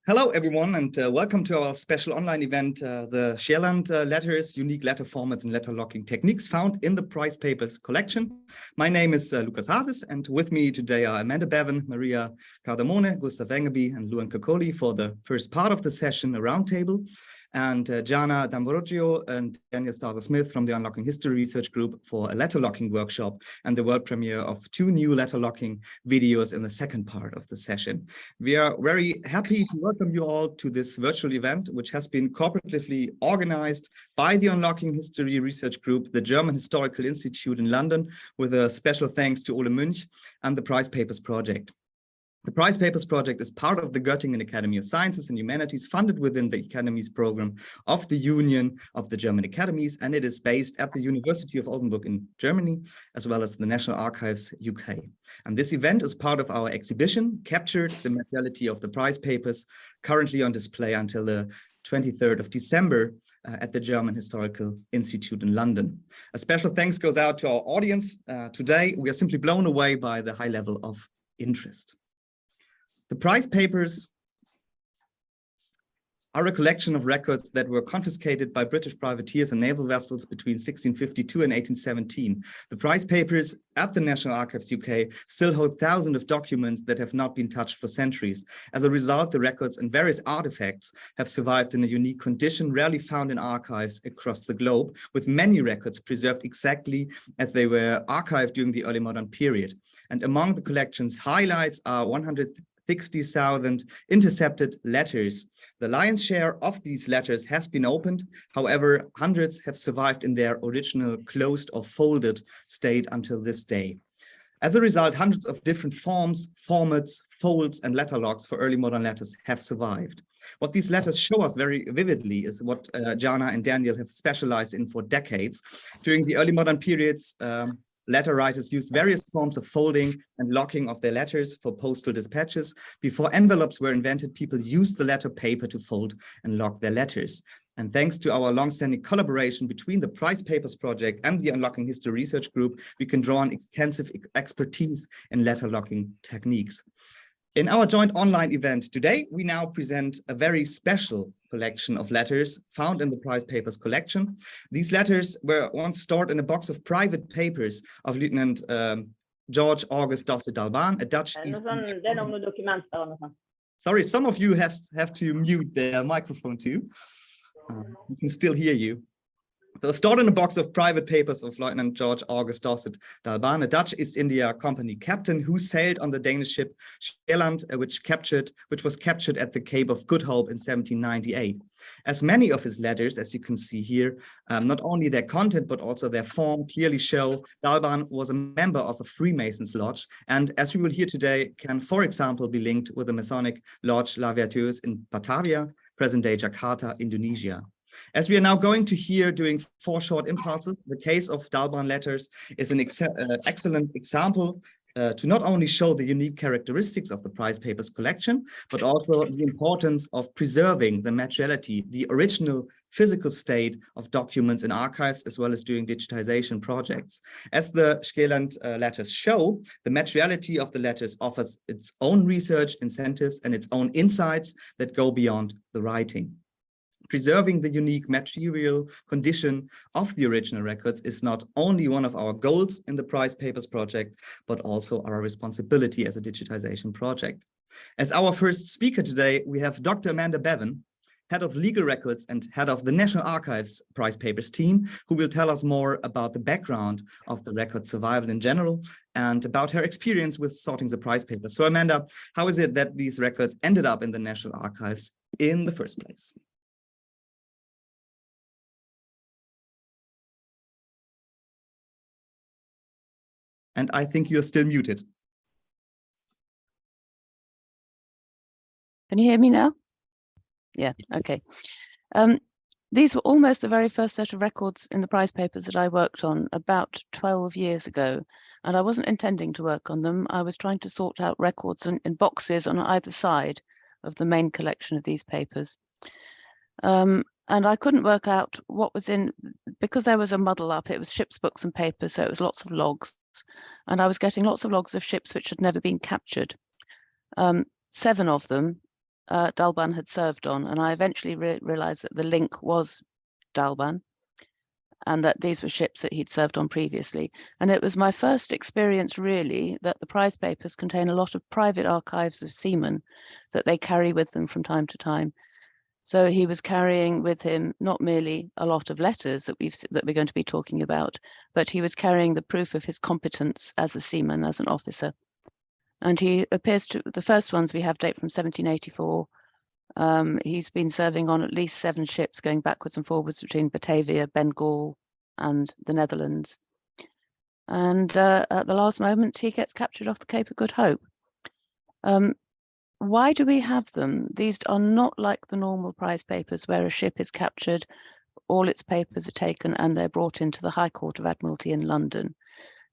Hello, everyone, and welcome to our special online event, the Sjælland Letters, unique letter formats and letter locking techniques found in the prize papers collection. My name is Lucas Hazes, and with me today are Amanda Bevan, Maria Cardamone, Gustav Engeby, and Luan Kokoli for the first part of the session, a roundtable, and Jana D'Ambrogio and Daniel Stauser-Smith from the Unlocking History Research Group for a letter locking workshop and the world premiere of 2 new letter locking videos in the second part of the session. We are very happy to welcome you all to this virtual event, which has been cooperatively organized by the Unlocking History Research Group, the German Historical Institute in London, with a special thanks to Ole Munch and the Prize Papers Project. The Prize Papers Project is part of the Göttingen Academy of Sciences and Humanities, funded within the Academies program of the Union of the German Academies, and it is based at the University of Oldenburg in Germany, as well as the National Archives UK. And this event is part of our exhibition, Captured: The Materiality of the Prize Papers, currently on display until the 23rd of December at the German Historical Institute in London. A special thanks goes out to our audience. Today, we are simply blown away by the high level of interest. The prize papers are a collection of records that were confiscated by British privateers and naval vessels between 1652 and 1817. The prize papers at the National Archives UK still hold thousands of documents that have not been touched for centuries. As a result, the records and various artifacts have survived in a unique condition, rarely found in archives across the globe, with many records preserved exactly as they were archived during the early modern period. And among the collection's highlights are 160,000 intercepted letters. The lion's share of these letters has been opened. However, hundreds have survived in their original closed or folded state until this day. As a result, hundreds of different forms, formats, folds, and letter locks for early modern letters have survived. What these letters show us very vividly is what Jana and Daniel have specialized in for decades. During the early modern periods, letter writers used various forms of folding and locking of their letters for postal dispatches. Before envelopes were invented, people used the letter paper to fold and lock their letters. And thanks to our long-standing collaboration between the Prize Papers Project and the Unlocking History Research Group, we can draw on extensive expertise in letter locking techniques. In our joint online event today, we now present a very special collection of letters found in the Prize Papers collection. These letters were once stored in a box of private papers of Lieutenant George August Dossit a Dutch East India. Sorry, some of you have to mute their microphone too. We can still hear you. They were stored in a box of private papers of Lieutenant George August Dossit, a Dutch East India Company captain who sailed on the Danish ship Sjælland, which was captured at the Cape of Good Hope in 1798. As many of his letters, as you can see here, not only their content but also their form clearly show Dalban was a member of a Freemasons lodge, and as we will hear today, can, for example, be linked with the Masonic Lodge La Vertueuse in Batavia, present-day Jakarta, Indonesia. As we are now going to hear doing 4 short impulses, the case of Dalban letters is an excellent example to not only show the unique characteristics of the Prize Papers collection, but also the importance of preserving the materiality, the original physical state of documents in archives, as well as doing digitization projects. As the Sjælland letters show, the materiality of the letters offers its own research incentives and its own insights that go beyond the writing. Preserving the unique material condition of the original records is not only one of our goals in the Prize Papers Project, but also our responsibility as a digitization project. As our first speaker today, we have Dr. Amanda Bevan, Head of Legal Records and Head of the National Archives Prize Papers team, who will tell us more about the background of the record survival in general and about her experience with sorting the prize papers. So Amanda, how is it that these records ended up in the National Archives in the first place? And I think you're still muted. Can you hear me now? Yeah, okay. These were almost the very first set of records in the prize papers that I worked on about 12 years ago. And I wasn't intending to work on them. I was trying to sort out records in boxes on either side of the main collection of these papers. And I couldn't work out what was in, because there was a muddle up, it was ships, books and papers, so it was lots of logs. And I was getting lots of logs of ships which had never been captured. 7 of them Dalban had served on, and I eventually realized that the link was Dalban, and that these were ships that he'd served on previously. And it was my first experience, really, that the prize papers contain a lot of private archives of seamen that they carry with them from time to time. So he was carrying with him not merely a lot of letters that we're going to be talking about, but he was carrying the proof of his competence as a seaman, as an officer. And he appears to, the first ones we have date from 1784. He's been serving on at least 7 ships going backwards and forwards between Batavia, Bengal, and the Netherlands. And at the last moment, he gets captured off the Cape of Good Hope. Why do we have them? These are not like the normal prize papers where a ship is captured, all its papers are taken, and they're brought into the High Court of Admiralty in London.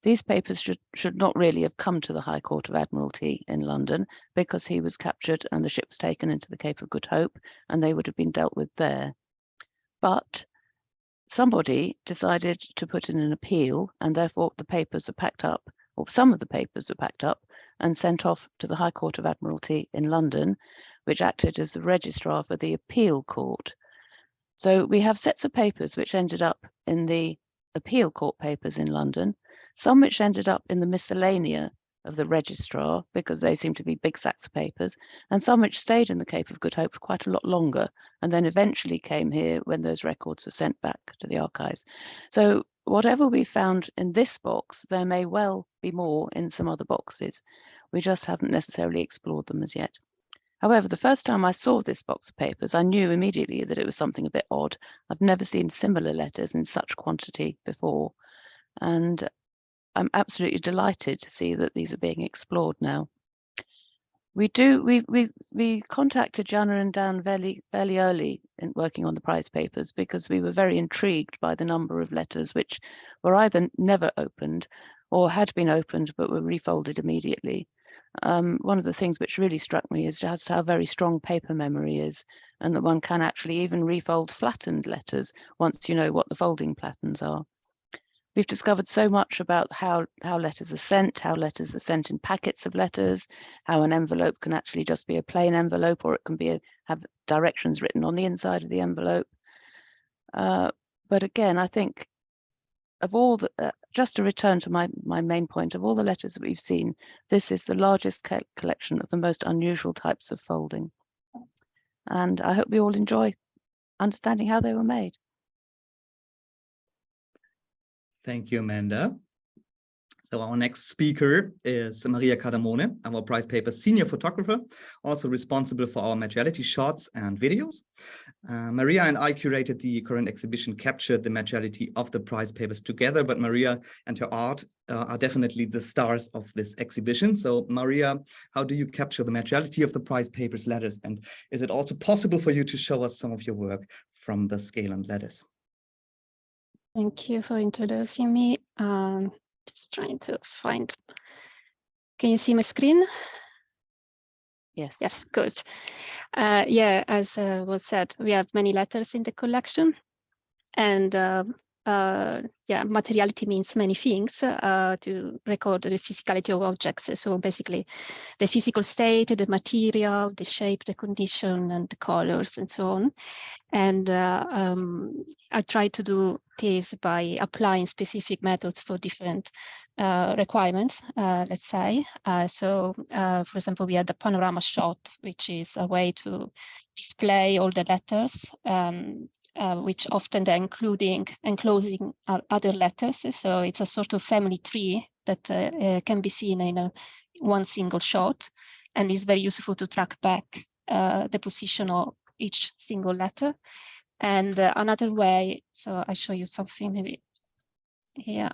These papers should not really have come to the High Court of Admiralty in London, because he was captured and the ship was taken into the Cape of Good Hope, and they would have been dealt with there. But somebody decided to put in an appeal, and therefore the papers were packed up, or some of the papers were packed up and sent off to the High Court of Admiralty in London, which acted as the registrar for the appeal court. So we have sets of papers which ended up in the appeal court papers in London, some which ended up in the miscellanea of the registrar because they seem to be big sacks of papers, and some which stayed in the Cape of Good Hope for quite a lot longer, and then eventually came here when those records were sent back to the archives. So whatever we found in this box, there may well be more in some other boxes. We just haven't necessarily explored them as yet. However, the first time I saw this box of papers, I knew immediately that it was something a bit odd. I've never seen similar letters in such quantity before, and I'm absolutely delighted to see that these are being explored now. We contacted Jana and Dan fairly early in working on the prize papers because we were very intrigued by the number of letters which were either never opened or had been opened but were refolded immediately. One of the things which really struck me is just how very strong paper memory is, and that one can actually even refold flattened letters once you know what the folding patterns are. We've discovered so much about how letters are sent, how letters are sent in packets of letters, how an envelope can actually just be a plain envelope, or it can be have directions written on the inside of the envelope. But again, I think of all the, just to return to my main point, of all the letters that we've seen, this is the largest collection of the most unusual types of folding. And I hope we all enjoy understanding how they were made. Thank you, Amanda. So our next speaker is Maria Cadamone, our prize paper senior photographer, also responsible for our materiality shots and videos. Maria and I curated the current exhibition, captured the materiality of the prize papers together, but Maria and her art are definitely the stars of this exhibition. So Maria, how do you capture the materiality of the prize papers letters? And is it also possible for you to show us some of your work from the Sjælland Letters? Thank you for introducing me. Just trying to find. Can you see my screen? Yes. Yes, good. Yeah, as was said, we have many letters in the collection, and yeah, materiality means many things to record the physicality of objects. So basically, the physical state, the material, the shape, the condition, and the colors, and so on. And I try to do this by applying specific methods for different requirements, let's say. For example, we had the panorama shot, which is a way to display all the letters, which often they're enclosing other letters. So it's a sort of family tree that can be seen in one single shot, and is very useful to track back the position of each single letter. And another way, so I show you something maybe here.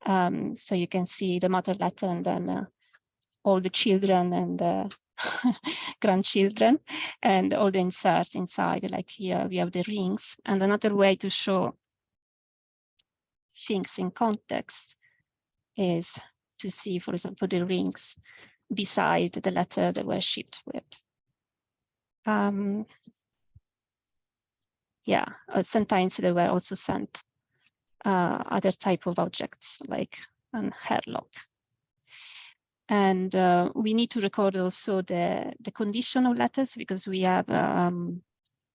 So you can see the mother letter and then all the children and grandchildren and all the inserts inside, like here we have the rings. And another way to show things in context is to see, for example, the rings beside the letter that were shipped with. Yeah, sometimes they were also sent other type of objects like an hairlock. And we need to record also the condition of letters, because we have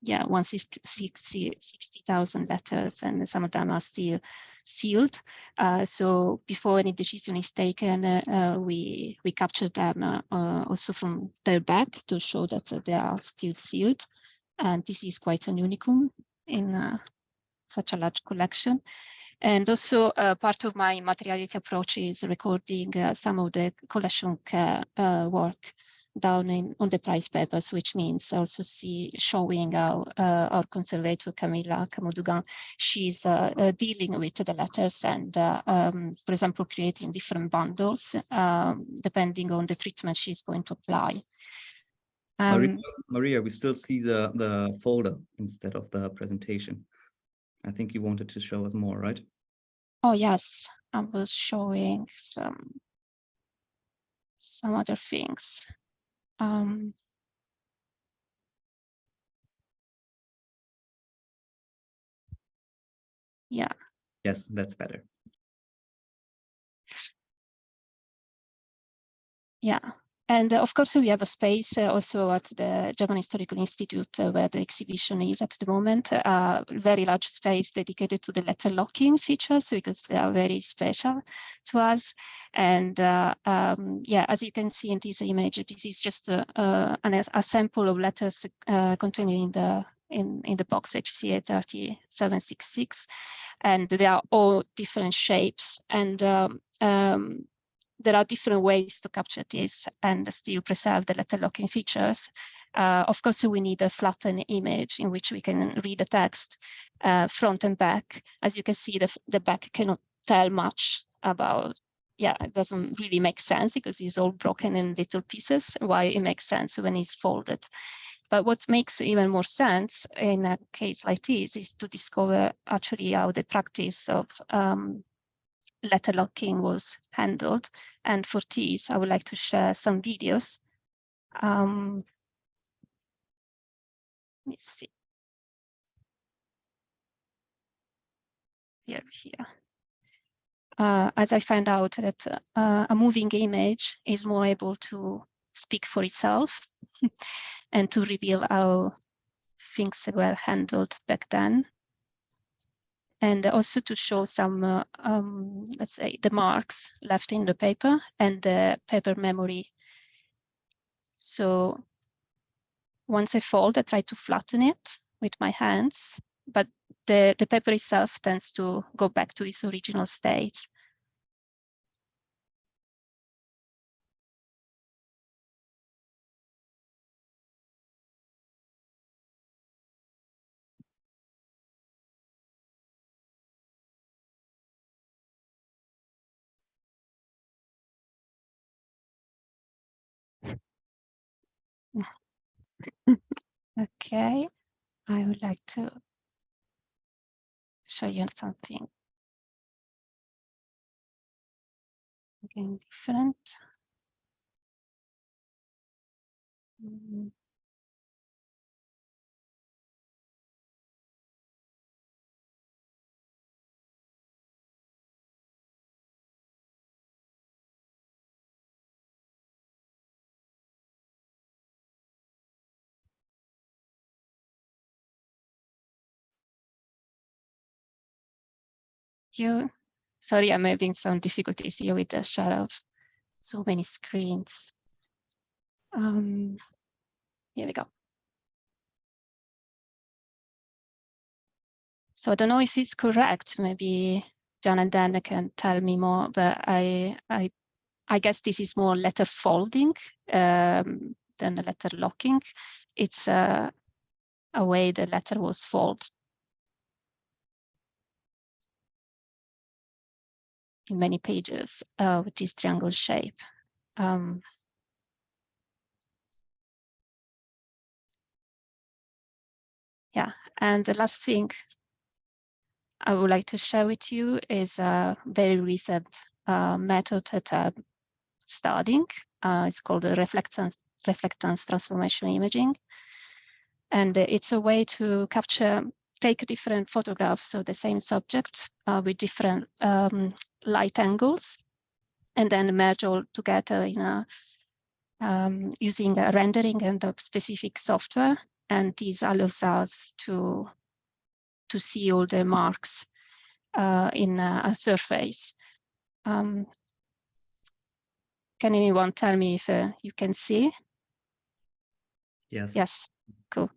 60,000 letters, and some of them are still sealed. So before any decision is taken, we capture them also from their back to show that they are still sealed. And this is quite an unicum in such a large collection. And also part of my materiality approach is recording some of the collection work down on the price papers, which means also showing how our conservator Camilla Camodugan, she's dealing with the letters and, for example, creating different bundles depending on the treatment she's going to apply. Maria, we still see the folder instead of the presentation. I think you wanted to show us more, right? Oh, yes, I was showing some other things. Yeah. Yes, that's better. Yeah. And of course, we have a space also at the German Historical Institute where the exhibition is at the moment, a very large space dedicated to the letter locking features, because they are very special to us. And yeah, as you can see in this image, this is just a sample of letters contained in the box HCA 3766, and they are all different shapes. And there are different ways to capture this and still preserve the letter locking features. Of course, we need a flattened image in which we can read the text front and back. As you can see, the back cannot tell much about, it doesn't really make sense because it's all broken in little pieces, why it makes sense when it's folded. But what makes even more sense in a case like this is to discover actually how the practice of letter locking was handled. And for this, I would like to share some videos. Let me see. Here. As I found out that a moving image is more able to speak for itself and to reveal how things were handled back then. And also to show some, let's say, the marks left in the paper and the paper memory. So once I fold, I try to flatten it with my hands, but the paper itself tends to go back to its original state. Okay, I would like to show you something again different. Sorry, I'm having some difficulties here with the share of so many screens. Here we go. So I don't know if it's correct. Maybe John and Dan can tell me more, but I guess this is more letter folding than the letter locking. It's a way the letter was folded in many pages with this triangle shape. Yeah, and the last thing I would like to share with you is a very recent method that I'm studying. It's called the reflectance transformation imaging. And it's a way to take different photographs of the same subject with different light angles. and then merge all together in a using a rendering and a specific software, and this allows us to see all the marks in a surface. Can anyone tell me if you can see? Yes. Yes, cool.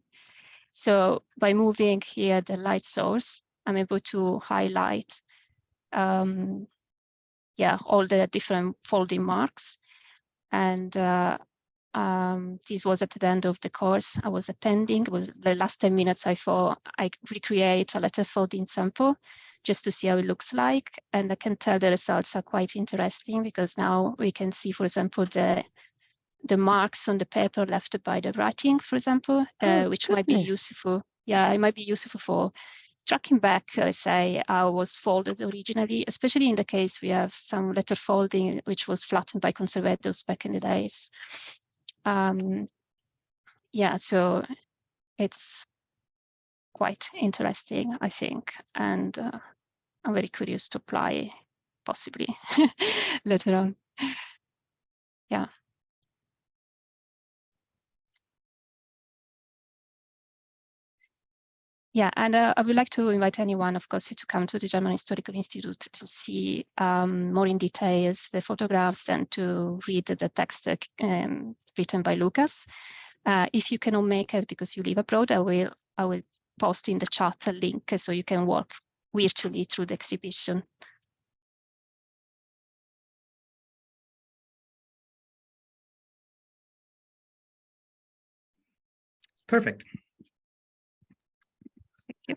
So by moving here the light source, I'm able to highlight all the different folding marks. And this was at the end of the course I was attending. It was the last 10 minutes I thought I recreate a letter folding sample just to see how it looks like. And I can tell the results are quite interesting, because now we can see, for example, the marks on the paper left by the writing, for example, which might be useful. Yeah, it might be useful for tracking back, let's say, how it was folded originally, especially in the case we have some letter folding which was flattened by conservators back in the days. So it's quite interesting, I think, and I'm very curious to apply possibly later on. Yeah. Yeah, and I would like to invite anyone, of course, to come to the German Historical Institute to see more in details the photographs and to read the text written by Lucas. If you cannot make it because you live abroad, I will post in the chat a link so you can walk virtually through the exhibition. Perfect. Thank you.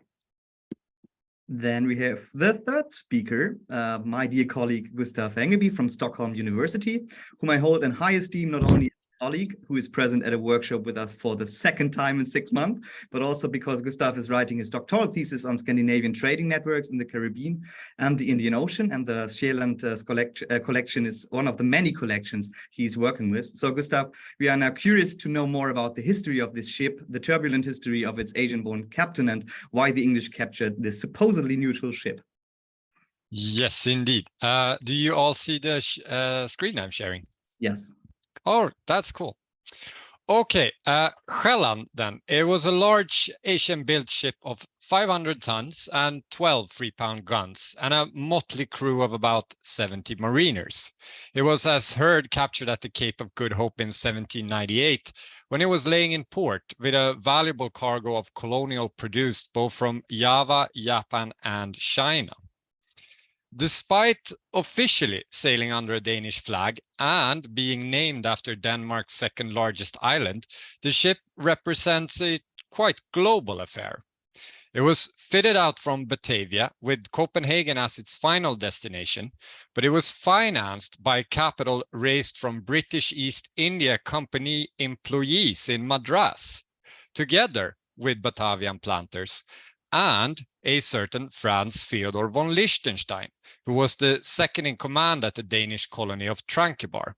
Then we have the third speaker, my dear colleague Gustav Engeby from Stockholm University, whom I hold in high esteem, not only as a colleague who is present at a workshop with us for the second time in 6 months, but also because Gustav is writing his doctoral thesis on Scandinavian trading networks in the Caribbean and the Indian Ocean, and the Sjælland collection is one of the many collections he's working with. So Gustav, we are now curious to know more about the history of this ship, the turbulent history of its Asian-born captain, and why the English captured this supposedly neutral ship. Yes, indeed. Do you all see the screen I'm sharing? Yes. Oh, that's cool. Okay, Sjælland then. It was a large Asian-built ship of 500 tons and 12 3-pound guns, and a motley crew of about 70 mariners. It was, as heard, captured at the Cape of Good Hope in 1798, when it was laying in port with a valuable cargo of colonial produce, both from Java, Japan, and China. Despite officially sailing under a Danish flag and being named after Denmark's second largest island, the ship represents a quite global affair. It was fitted out from Batavia, with Copenhagen as its final destination, but it was financed by capital raised from British East India Company employees in Madras, together with Batavian planters, and a certain Franz Theodor von Liechtenstein, who was the second in command at the Danish colony of Trankebar.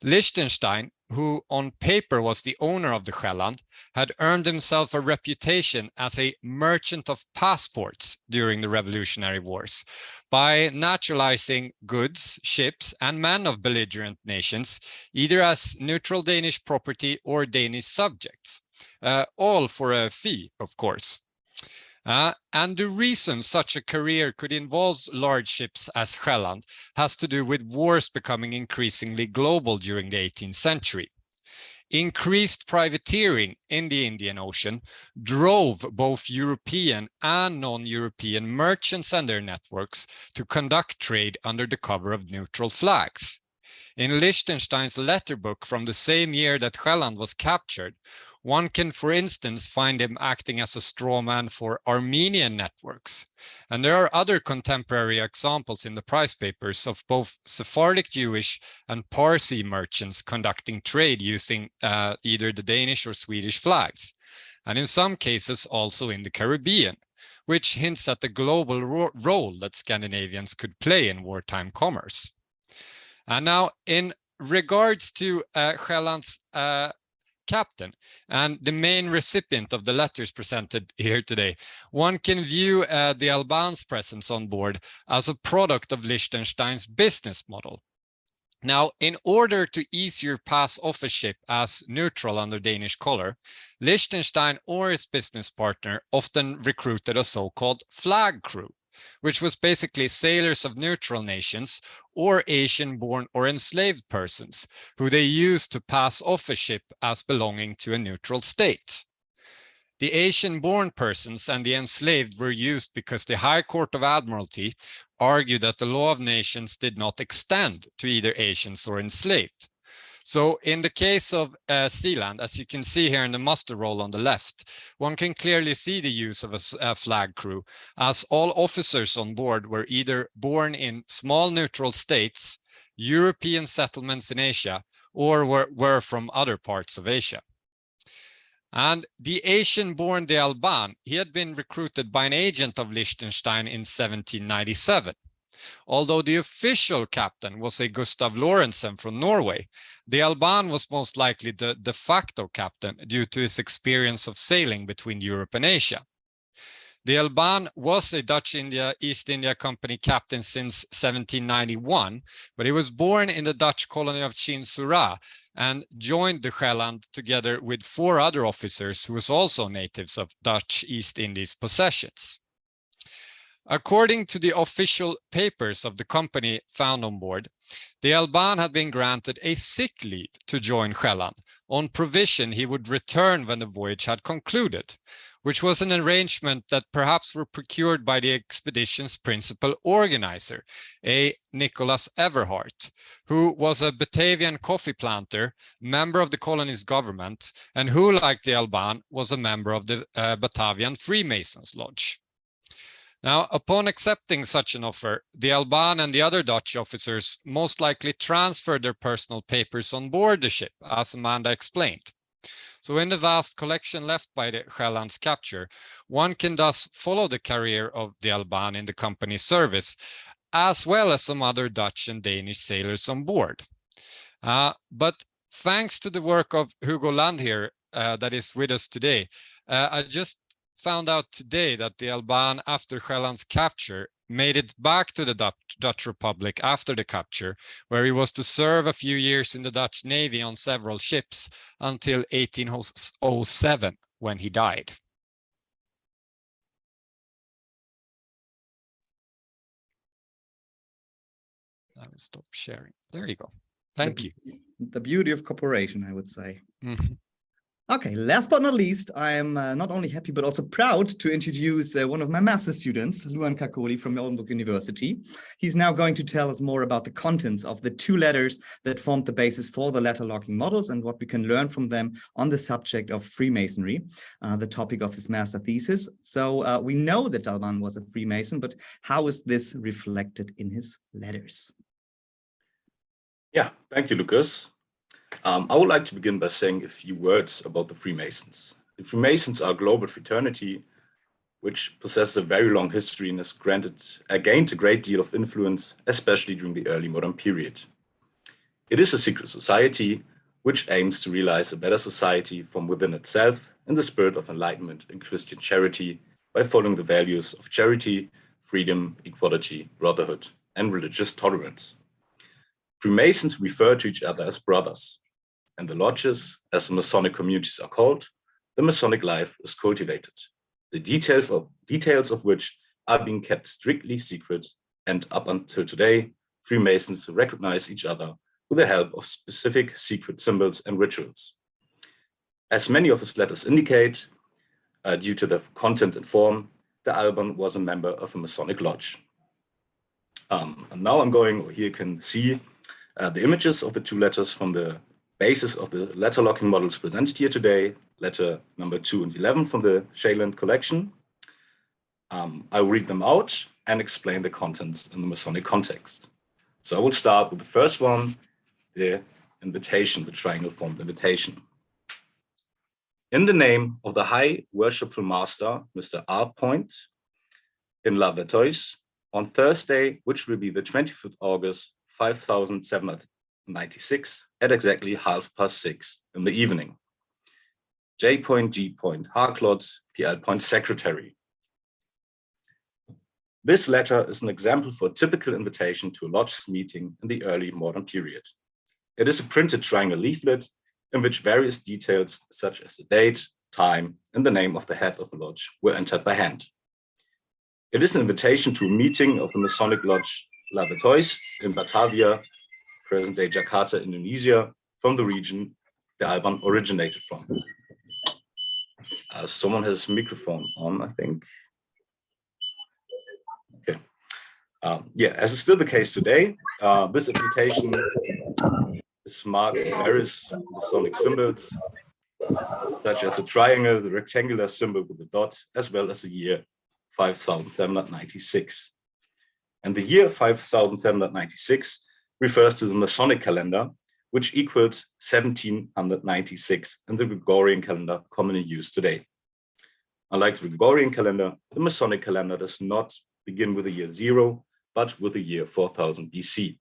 Liechtenstein, who on paper was the owner of the Sjælland, had earned himself a reputation as a merchant of passports during the Revolutionary Wars by naturalizing goods, ships, and men of belligerent nations, either as neutral Danish property or Danish subjects, all for a fee, of course. And the reason such a career could involve large ships as Sjælland has to do with wars becoming increasingly global during the 18th century. Increased privateering in the Indian Ocean drove both European and non-European merchants and their networks to conduct trade under the cover of neutral flags. In Liechtenstein's letter book from the same year that Sjælland was captured, one can, for instance, find him acting as a strawman for Armenian networks. And there are other contemporary examples in the price papers of both Sephardic Jewish and Parsi merchants conducting trade using either the Danish or Swedish flags, and in some cases also in the Caribbean, which hints at the global role that Scandinavians could play in wartime commerce. And now, in regards to Sjælland's captain and the main recipient of the letters presented here today, one can view the Alban's presence on board as a product of Liechtenstein's business model. Now, in order to easier pass off a ship as neutral under Danish color, Liechtenstein or his business partner often recruited a so-called flag crew, which was basically sailors of neutral nations or Asian-born or enslaved persons, who they used to pass off a ship as belonging to a neutral state. The Asian-born persons and the enslaved were used because the High Court of Admiralty argued that the law of nations did not extend to either Asians or enslaved. So in the case of Sjælland, as you can see here in the muster roll on the left, one can clearly see the use of a flag crew, as all officers on board were either born in small neutral states, European settlements in Asia, or were from other parts of Asia. And the Asian-born de Alban, he had been recruited by an agent of Liechtenstein in 1797. Although the official captain was a Gustav Lorentzen from Norway, de Alban was most likely the de facto captain due to his experience of sailing between Europe and Asia. De Alban was a Dutch East India Company captain since 1791, but he was born in the Dutch colony of Chinsurah and joined the Sjælland together with 4 other officers who was also natives of Dutch East Indies possessions. According to the official papers of the company found on board, de Alban had been granted a sick leave to join Sjælland on provision he would return when the voyage had concluded, which was an arrangement that perhaps were procured by the expedition's principal organizer, a Nicholas Everhart, who was a Batavian coffee planter, member of the colony's government, and who, like de Alban, was a member of the Batavian Freemasons Lodge. Now, upon accepting such an offer, de Alban and the other Dutch officers most likely transferred their personal papers on board the ship, as Amanda explained. So in the vast collection left by the Sjælland's capture, one can thus follow the career of de Alban in the company's service, as well as some other Dutch and Danish sailors on board. But thanks to the work of Hugo Land here, that is with us today, I just found out today that de Alban, after Sjælland's capture, made it back to the Dutch Republic after the capture, where he was to serve a few years in the Dutch Navy on several ships until 1807, when he died. I will stop sharing. There you go. Thank you. The beauty of cooperation, I would say. Mm-hmm. Okay, last but not least, I am not only happy, but also proud to introduce one of my master students, Luan Kakoli from Oldenburg University. He's now going to tell us more about the contents of the 2 letters that formed the basis for the letter-locking models and what we can learn from them on the subject of Freemasonry, the topic of his master thesis. So we know that Alban was a Freemason, but how is this reflected in his letters? Yeah, thank you, Lucas. I would like to begin by saying a few words about the Freemasons. The Freemasons are a global fraternity which possesses a very long history and has gained a great deal of influence, especially during the early modern period. It is a secret society which aims to realize a better society from within itself in the spirit of enlightenment and Christian charity by following the values of charity, freedom, equality, brotherhood, and religious tolerance. Freemasons refer to each other as brothers, and the lodges, as the Masonic communities are called, the Masonic life is cultivated, the details of which are being kept strictly secret, and up until today, Freemasons recognize each other with the help of specific secret symbols and rituals. As many of his letters indicate, due to the content and form, de Alban was a member of a Masonic lodge. And now here you can see the images of the 2 letters from the basis of the letter locking models presented here today, letter number 2 and 11 from the Sjælland collection. I will read them out and explain the contents in the Masonic context. So I will start with the first one, the invitation, the triangle formed invitation. In the name of the High Worshipful Master, Mr. R. Point, in La Vetois, on Thursday, which will be the 25th August, 5796 at exactly 6:30 in the evening. J. G. Harclots, PL. Secretary. This letter is an example for a typical invitation to a lodge's meeting in the early modern period. It is a printed triangle leaflet in which various details such as the date, time, and the name of the head of the lodge were entered by hand. It is an invitation to a meeting of the Masonic Lodge Labertois in Batavia, present-day Jakarta, Indonesia, from the region the Alban originated from. Someone has a microphone on, I think. Okay. Yeah, as is still the case today, this invitation is marked with various Masonic symbols, such as a triangle, the rectangular symbol with a dot, as well as the year 5796. And the year 5796 refers to the Masonic calendar, which equals 1796 in the Gregorian calendar commonly used today. Unlike the Gregorian calendar, the Masonic calendar does not begin with the year 0, but with the year 4000 BC.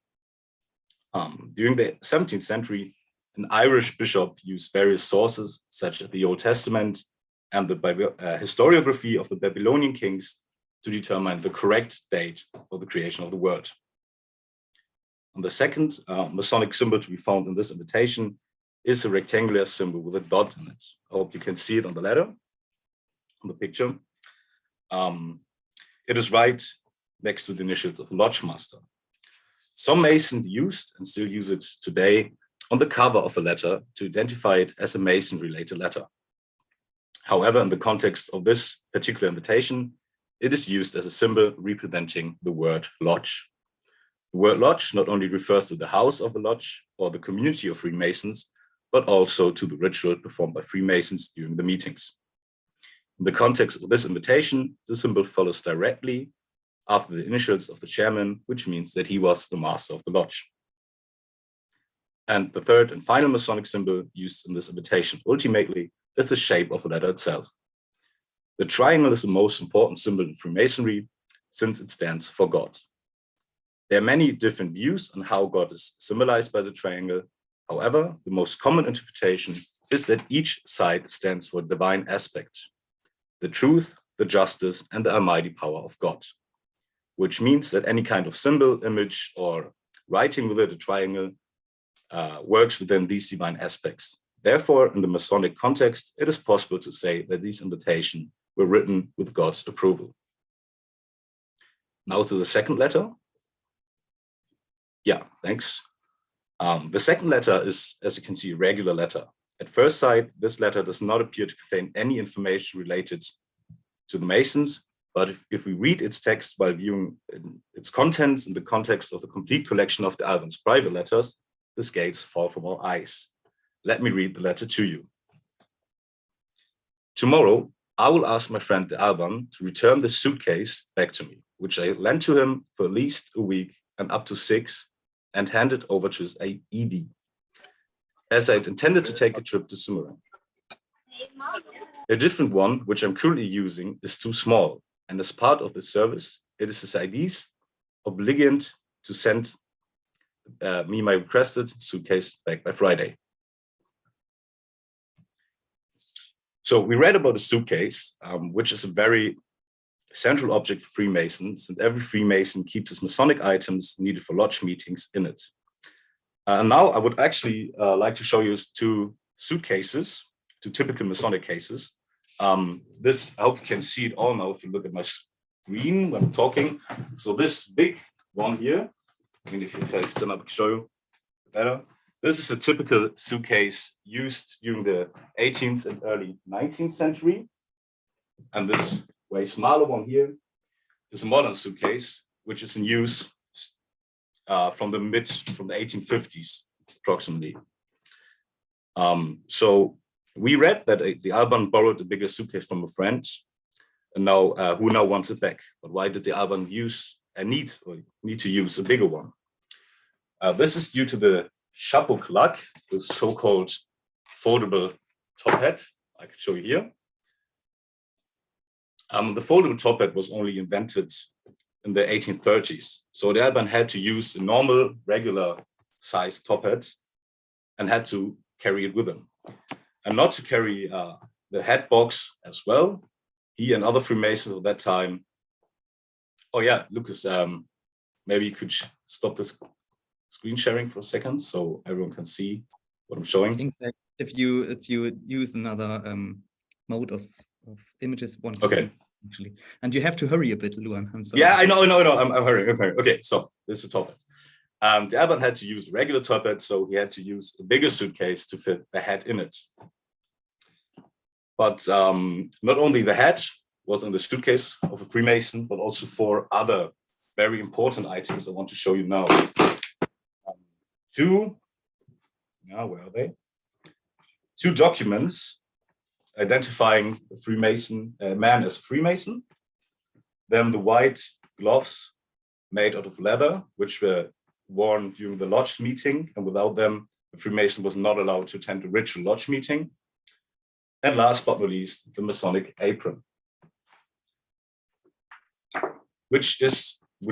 During the 17th century, an Irish bishop used various sources, such as the Old Testament and the historiography of the Babylonian kings, to determine the correct date of the creation of the world. And the second Masonic symbol to be found in this invitation is a rectangular symbol with a dot in it. I hope you can see it on the letter, on the picture. It is right next to the initials of the lodge master. Some Masons used and still use it today on the cover of a letter to identify it as a Mason-related letter. However, in the context of this particular invitation, it is used as a symbol representing the word lodge. The word lodge not only refers to the house of a lodge or the community of Freemasons, but also to the ritual performed by Freemasons during the meetings. In the context of this invitation, the symbol follows directly after the initials of the chairman, which means that he was the master of the lodge. And the third and final Masonic symbol used in this invitation ultimately is the shape of the letter itself. The triangle is the most important symbol in Freemasonry since it stands for God. There are many different views on how God is symbolized by the triangle. However, the most common interpretation is that each side stands for a divine aspect, the truth, the justice, and the almighty power of God, which means that any kind of symbol, image, or writing within a triangle works within these divine aspects. Therefore, in the Masonic context, it is possible to say that these invitations were written with God's approval. Now to the second letter. Yeah, thanks. The second letter is, as you can see, a regular letter. At first sight, this letter does not appear to contain any information related to the Masons, but if we read its text while viewing its contents in the context of the complete collection of the Alban's private letters, the scales fall from our eyes. Let me read the letter to you. Tomorrow, I will ask my friend the Alban to return the suitcase back to me, which I lent to him for at least a week and up to 6, and hand it over to his ED, as I had intended to take a trip to Sumeran. A different one, which I'm currently using, is too small, and as part of the service, it is his ID's obligation to send me my requested suitcase back by Friday. So we read about a suitcase, which is a very central object for Freemasons, and every Freemason keeps his Masonic items needed for lodge meetings in it. Now I would actually like to show you 2 suitcases, 2 typical Masonic cases. This, I hope you can see it all now if you look at my screen when I'm talking. So this big one here, I mean, if I stand up, I can show you better. This is a typical suitcase used during the 18th and early 19th century. And this way smaller one here is a modern suitcase, which is in use from the 1850s, approximately. So we read that the Alban borrowed a bigger suitcase from a friend, and now who now wants it back. But why did the Alban need to use a bigger one? This is due to the Chapuk luck, the so-called foldable top hat. I could show you here. The foldable top hat was only invented in the 1830s. So the Alban had to use a normal, regular size top hat and had to carry it with him. And not to carry the hat box as well. He and other Freemasons at that time Oh yeah, Lucas, maybe you could stop this screen sharing for a second so everyone can see what I'm showing. I think that if you use another mode of images, one can see actually. And you have to hurry a bit, Luan. I'm sorry. Yeah, I know. I'm hurrying. Okay, so this is a top hat. The Albert had to use a regular top hat, so he had to use a bigger suitcase to fit the hat in it. But not only the hat was in the suitcase of a Freemason, but also 4 other very important items I want to show you now. Where are they? 2 documents identifying a Freemason, man as a Freemason. Then the white gloves made out of leather, which were worn during the lodge meeting, and without them, a Freemason was not allowed to attend a ritual lodge meeting. And last but not least, the Masonic apron, which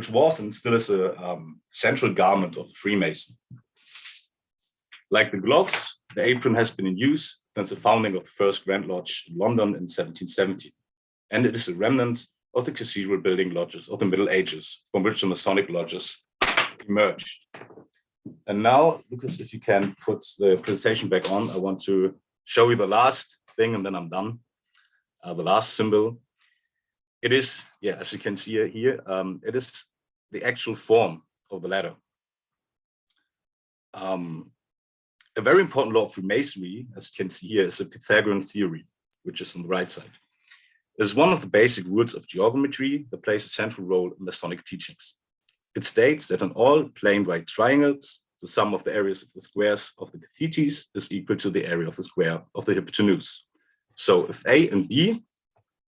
was and still is a central garment of a Freemason. Like the gloves, the apron has been in use since the founding of the first Grand Lodge in London in 1770, and it is a remnant of the cathedral building lodges of the Middle Ages, from which the Masonic lodges emerged. And now, Lucas, if you can put the presentation back on, I want to show you the last thing, and then I'm done. The last symbol. It is, as you can see here, it is the actual form of the letter. A very important law of Freemasonry, as you can see here, is the Pythagorean theory, which is on the right side. It is one of the basic rules of geometry that plays a central role in Masonic teachings. It states that in all plain right triangles, the sum of the areas of the squares of the cathetes is equal to the area of the square of the hypotenuse. So if A and B,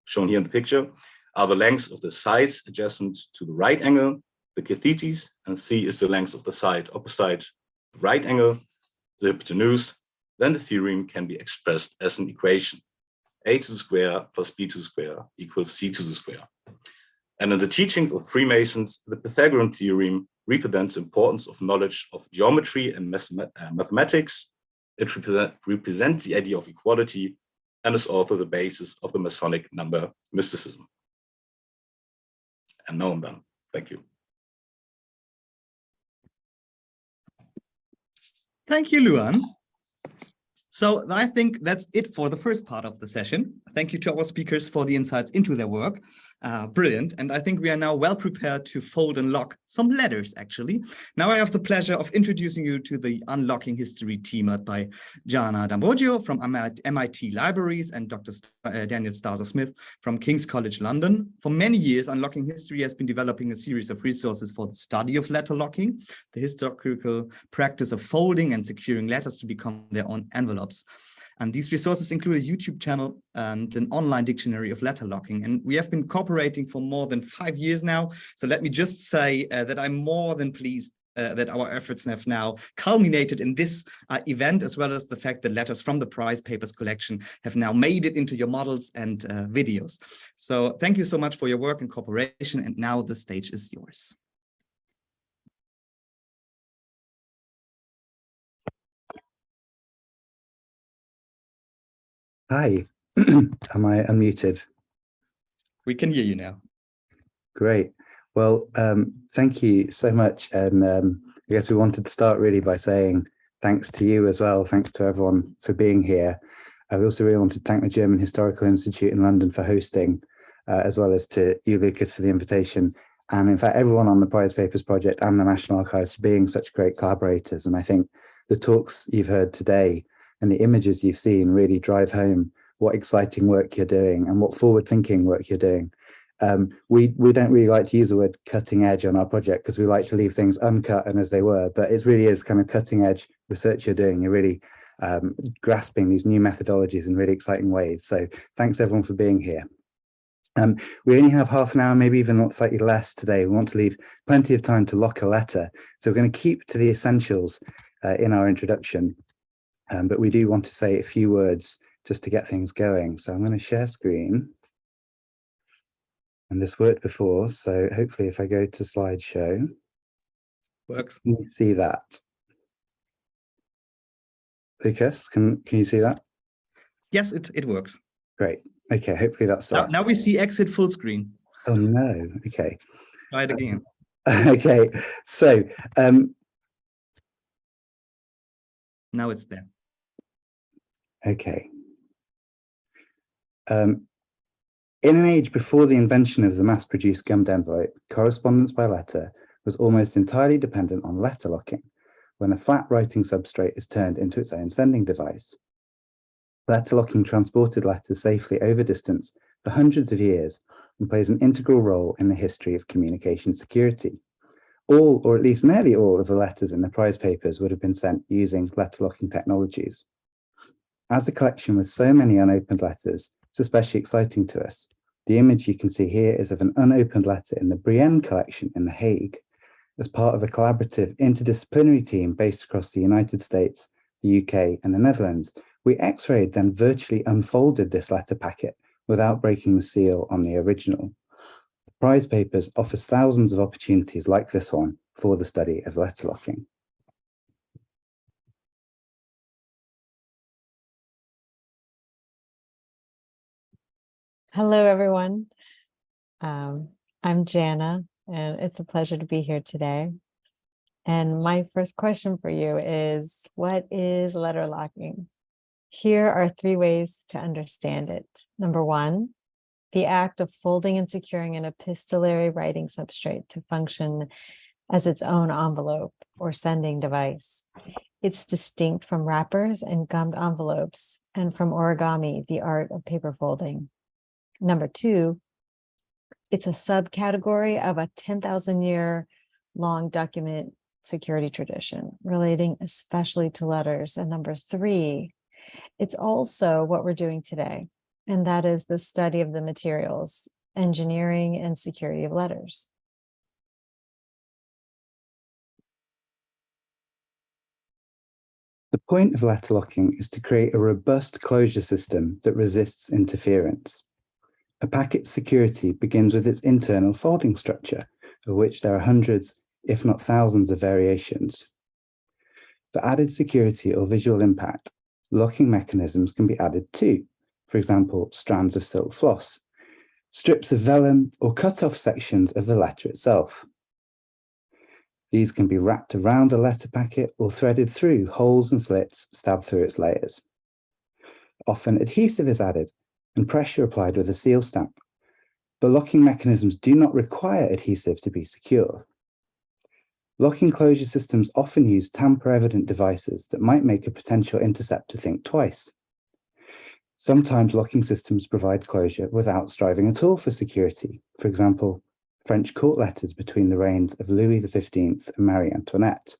shown here in the picture, are the lengths of the sides adjacent to the right angle, the cathetes, and C is the length of the side opposite the right angle, the hypotenuse, then the theorem can be expressed as an equation. A to the square plus B to the square equals C to the square. And in the teachings of Freemasons, the Pythagorean theorem represents the importance of knowledge of geometry and mathematics. It represents the idea of equality and is also the basis of the Masonic number mysticism. And now I'm done. Thank you. Thank you, Luan. So I think that's it for the first part of the session. Thank you to our speakers for the insights into their work. Brilliant. And I think we are now well prepared to fold and lock some letters, actually. Now I have the pleasure of introducing you to the Unlocking History team led by Jana D'Ambrogio from MIT Libraries and Dr. Daniel Starzer-Smith from King's College London. For many years, Unlocking History has been developing a series of resources for the study of letter locking, the historical practice of folding and securing letters to become their own envelopes. And these resources include a YouTube channel and an online dictionary of letter locking. And we have been cooperating for more than 5 years now. So let me just say that I'm more than pleased that our efforts have now culminated in this event, as well as the fact that letters from the prize papers collection have now made it into your models and videos. So thank you so much for your work and cooperation. And now the stage is yours. Hi, am I unmuted? We can hear you now. Great. Well, thank you so much. And I guess we wanted to start really by saying thanks to you as well. Thanks to everyone for being here. I also really want to thank the German Historical Institute in London for hosting, as well as to you, Lucas, for the invitation. And in fact, everyone on the Prize Papers Project and the National Archives for being such great collaborators. And I think the talks you've heard today and the images you've seen really drive home what exciting work you're doing and what forward-thinking work you're doing. We don't really like to use the word cutting edge on our project because we like to leave things uncut and as they were, but it really is kind of cutting edge research you're doing. You're really grasping these new methodologies in really exciting ways. So thanks everyone for being here. We only have half an hour, maybe even slightly less today. We want to leave plenty of time to lock a letter. So we're going to keep to the essentials in our introduction. But we do want to say a few words just to get things going. So I'm going to share screen. And this worked before, so hopefully if I go to slideshow, Works. Can you see that? Lucas, can you see that? Yes, it works. Great. Okay, hopefully that's now we see exit full screen. Oh no, okay. Try it again. Okay, so Now it's there. okay. In an age before the invention of the mass-produced gummed envelope, correspondence by letter was almost entirely dependent on letter locking, when a flat writing substrate is turned into its own sending device. Letter locking transported letters safely over distance for hundreds of years and plays an integral role in the history of communication security. All, or at least nearly all, of the letters in the prize papers would have been sent using letter locking technologies. As a collection with so many unopened letters, it's especially exciting to us. The image you can see here is of an unopened letter in the Brienne collection in The Hague. As part of a collaborative interdisciplinary team based across the United States, the UK, and the Netherlands, we X-rayed then virtually unfolded this letter packet without breaking the seal on the original. The prize papers offers thousands of opportunities like this one for the study of letter locking. Hello, everyone. I'm Jana, and it's a pleasure to be here today. And my first question for you is, what is letter locking? Here are 3 ways to understand it. Number 1, the act of folding and securing an epistolary writing substrate to function as its own envelope or sending device. It's distinct from wrappers and gummed envelopes, and from origami, the art of paper folding. Number 2, it's a subcategory of a 10,000-year long document security tradition relating especially to letters. And number 3, it's also what we're doing today, and that is the study of the materials, engineering, and security of letters. The point of letter locking is to create a robust closure system that resists interference. A packet's security begins with its internal folding structure, of which there are hundreds, if not thousands, of variations. For added security or visual impact, locking mechanisms can be added too. For example, strands of silk floss, strips of vellum, or cut-off sections of the letter itself. These can be wrapped around a letter packet or threaded through holes and slits stabbed through its layers. Often adhesive is added and pressure applied with a seal stamp, but locking mechanisms do not require adhesive to be secure. Locking closure systems often use tamper-evident devices that might make a potential interceptor think twice. Sometimes locking systems provide closure without striving at all for security. For example, French court letters between the reigns of Louis XV and Marie Antoinette.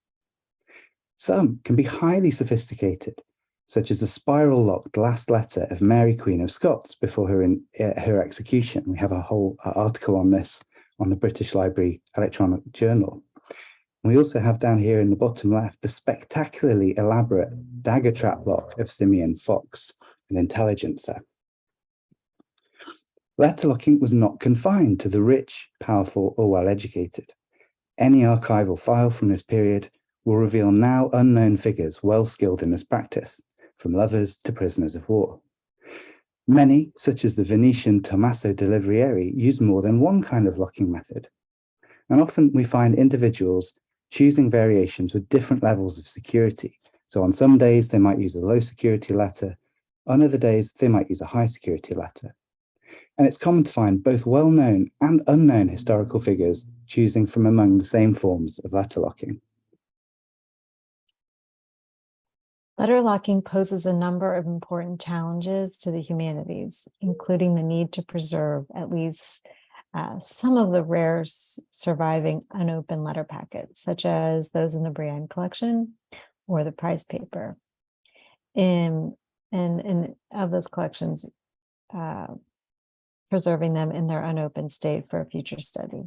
Some can be highly sophisticated, such as the spiral-locked last letter of Mary Queen of Scots before her execution. We have a whole article on this on the British Library Electronic Journal. We also have down here in the bottom left the spectacularly elaborate dagger trap lock of Simeon Fox, an intelligencer. Letter locking was not confined to the rich, powerful, or well-educated. Any archival file from this period will reveal now unknown figures well skilled in this practice, from lovers to prisoners of war. Many, such as the Venetian Tommaso de Livrieri, used more than one kind of locking method. And often we find individuals choosing variations with different levels of security. So on some days, they might use a low security letter. On other days, they might use a high security letter. And it's common to find both well-known and unknown historical figures choosing from among the same forms of letter locking. Letter locking poses a number of important challenges to the humanities, including the need to preserve at least some of the rare surviving unopened letter packets, such as those in the Brienne collection or the prize paper. In of those collections, preserving them in their unopened state for a future study.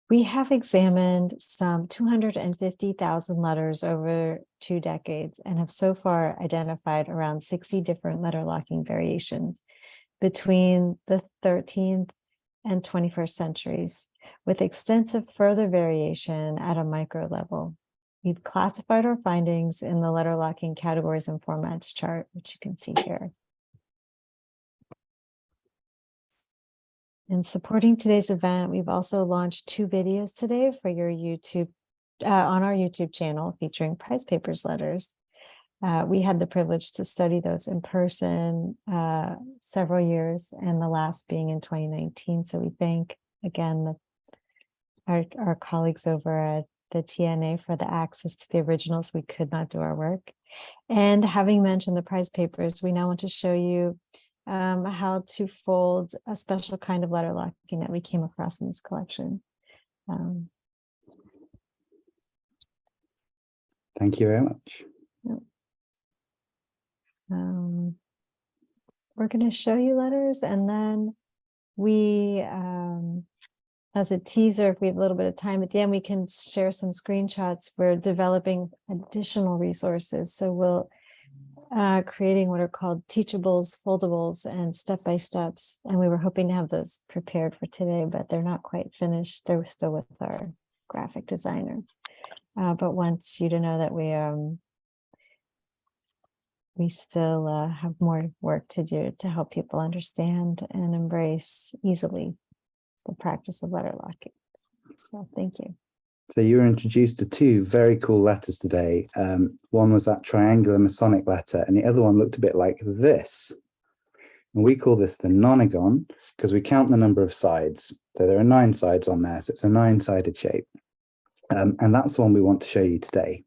We have examined some 250,000 letters over 2 decades and have so far identified around 60 different letter locking variations between the 13th and 21st centuries, with extensive further variation at a micro level. We've classified our findings in the letter locking categories and formats chart, which you can see here. In supporting today's event, we've also launched 2 videos today for your YouTube, on our YouTube channel featuring prize papers letters. We had the privilege to study those in person several years, and the last being in 2019. So we thank again our colleagues over at the TNA for the access to the originals. We could not do our work. And having mentioned the prize papers, we now want to show you how to fold a special kind of letter locking that we came across in this collection. Thank you very much. We're going to show you letters, and then we, as a teaser, if we have a little bit of time at the end, we can share some screenshots. We're developing additional resources. So we'll creating what are called teachables, foldables, and step-by-steps. And we were hoping to have those prepared for today, but they're not quite finished. They're still with our graphic designer. But wants you to know that we still have more work to do to help people understand and embrace easily the practice of letter locking. So thank you. So you were introduced to 2 very cool letters today. One was that triangular Masonic letter, and the other one looked a bit like this. And we call this the nonagon because we count the number of sides. So there are 9 sides on there, so it's a 9-sided shape. And that's the one we want to show you today.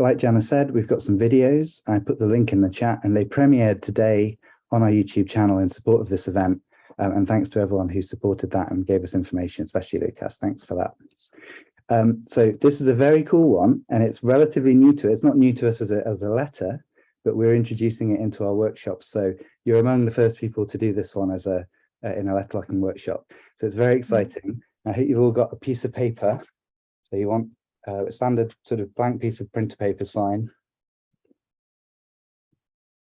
Like Jana said, we've got some videos. I put the link in the chat, and they premiered today on our YouTube channel in support of this event. And thanks to everyone who supported that and gave us information, especially Lucas. Thanks for that. So this is a very cool one, and it's relatively new to us. It's not new to us as a letter, but we're introducing it into our workshops. So you're among the first people to do this one as in a letter locking workshop. So it's very exciting. I hope you've all got a piece of paper. So you want a standard sort of blank piece of printer paper is fine.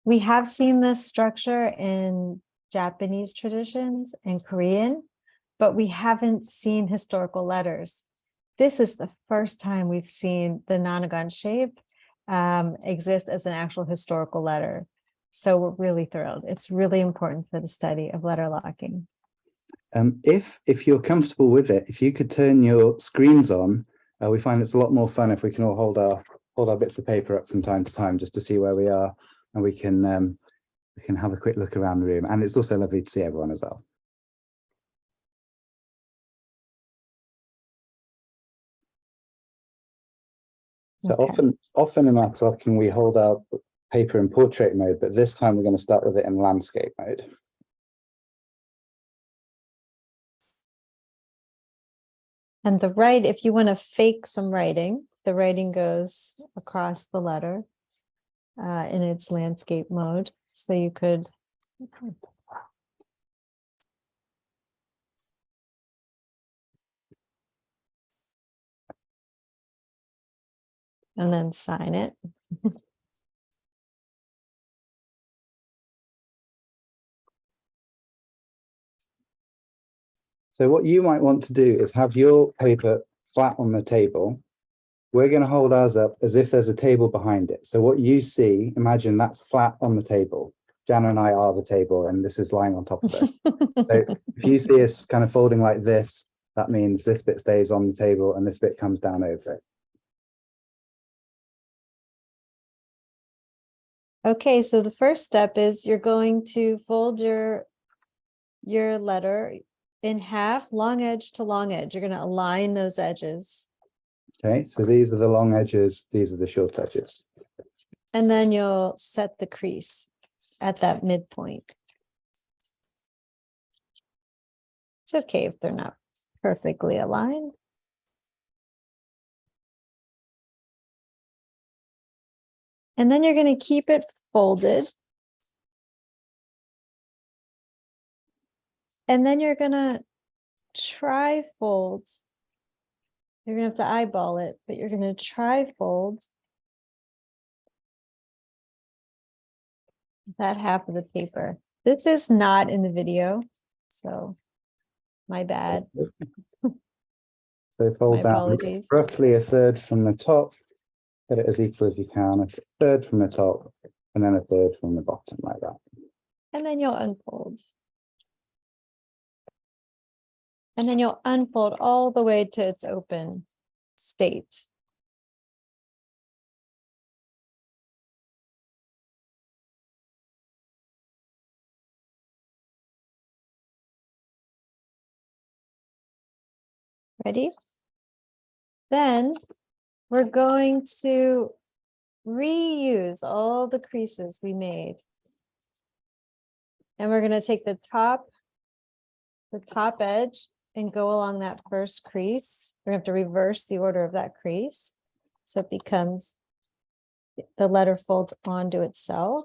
We have seen this structure in Japanese traditions and Korean, but we haven't seen historical letters. This is the first time we've seen the nonagon shape exist as an actual historical letter. So we're really thrilled. It's really important for the study of letter locking. If you're comfortable with it, if you could turn your screens on, we find it's a lot more fun if we can all hold our bits of paper up from time to time just to see where we are, and we can have a quick look around the room. And it's also lovely to see everyone as well. So Okay. often in our talking, we hold our paper in portrait mode, but this time we're going to start with it in landscape mode. And if you want to fake some writing, the writing goes across the letter in its landscape mode. So you could and then sign it. So what you might want to do is have your paper flat on the table. We're going to hold ours up as if there's a table behind it. So what you see, imagine that's flat on the table. Jana and I are the table, and this is lying on top of it. So if you see us kind of folding like this, that means this bit stays on the table and this bit comes down over it. Okay, so the first step is you're going to fold your letter in half, long edge to long edge. You're going to align those edges. Okay, so these are the long edges, these are the short edges. And then you'll set the crease at that midpoint. It's okay if they're not perfectly aligned. And then you're going to keep it folded. And then you're going to tri-fold. You're going to have to eyeball it, but you're going to tri-fold that half of the paper. This is not in the video, so my bad. So fold My down apologies. roughly a third from the top, get it as equal as you can, a third from the top, and then a third from the bottom, like that. And then you'll unfold. And then you'll unfold all the way to its open state. Ready? Then we're going to reuse all the creases we made. And we're going to take the top edge and go along that first crease. We're going to have to reverse the order of that crease. So it becomes, the letter folds onto itself.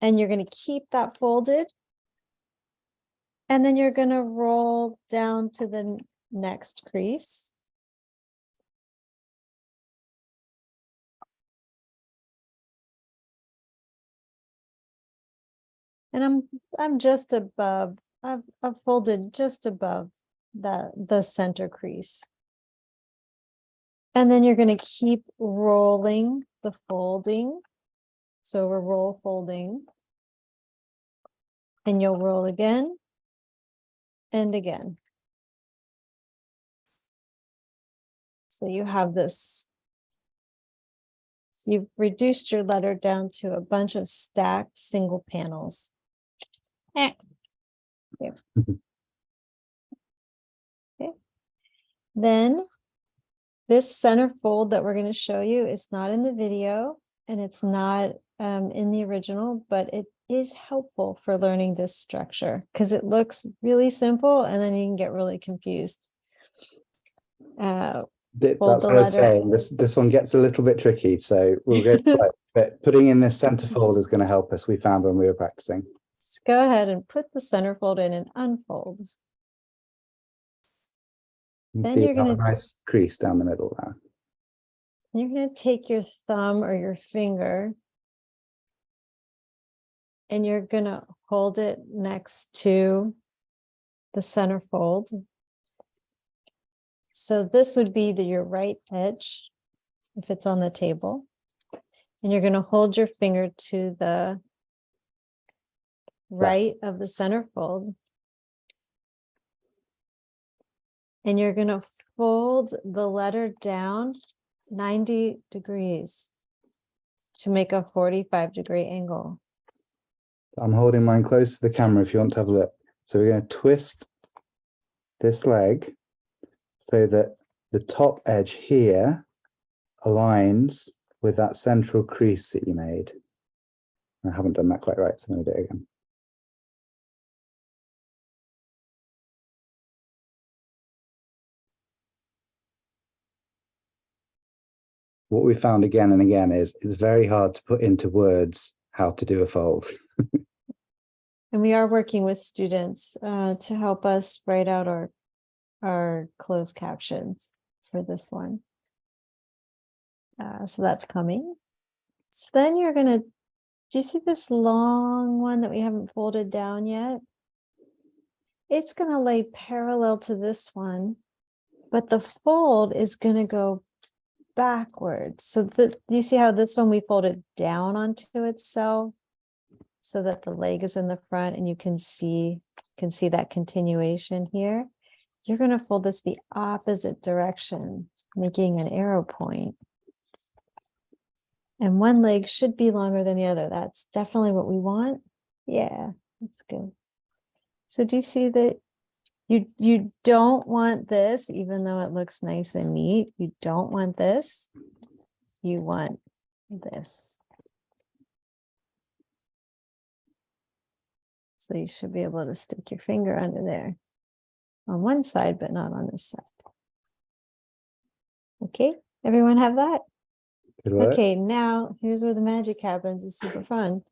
And you're going to keep that folded. And then you're going to roll down to the next crease. And I'm just above, I've folded just above the center crease. And then you're going to keep rolling the folding. So we're roll folding. And you'll roll again and again. So you have this, you've reduced your letter down to a bunch of stacked single panels. Okay. Okay. Then this center fold that we're going to show you is not in the video and it's not in the original, but it is helpful for learning this structure because it looks really simple and then you can get really confused. That's what I'm saying. This one gets a little bit tricky, so we'll get started. But putting in this center fold is going to help us. We found when we were practicing. Let's go ahead and put the center fold in and unfold. Then you're going to have a nice crease down the middle there. You're going to take your thumb or your finger and you're going to hold it next to the center fold. So this would be your right edge if it's on the table. And you're going to hold your finger to the right of the center fold. And you're going to fold the letter down 90 degrees to make a 45-degree angle. I'm holding mine close to the camera if you want to have a look. So we're going to twist this leg so that the top edge here aligns with that central crease that you made. I haven't done that quite right, so I'm going to do it again. What we found again and again is it's very hard to put into words how to do a fold. And we are working with students to help us write out our closed captions for this one. So that's coming. So then you're going to, do you see this long one that we haven't folded down yet? It's going to lay parallel to this one, but the fold is going to go backwards. So do you see how this one we folded down onto itself so that the leg is in the front and you can see that continuation here? You're going to fold this the opposite direction, making an arrow point. And one leg should be longer than the other. That's definitely what we want. Yeah, that's good. So do you see that you don't want this, even though it looks nice and neat? You don't want this. You want this. So you should be able to stick your finger under there on one side, but not on this side. Okay, everyone have that? Okay, now here's where the magic happens. It's super fun.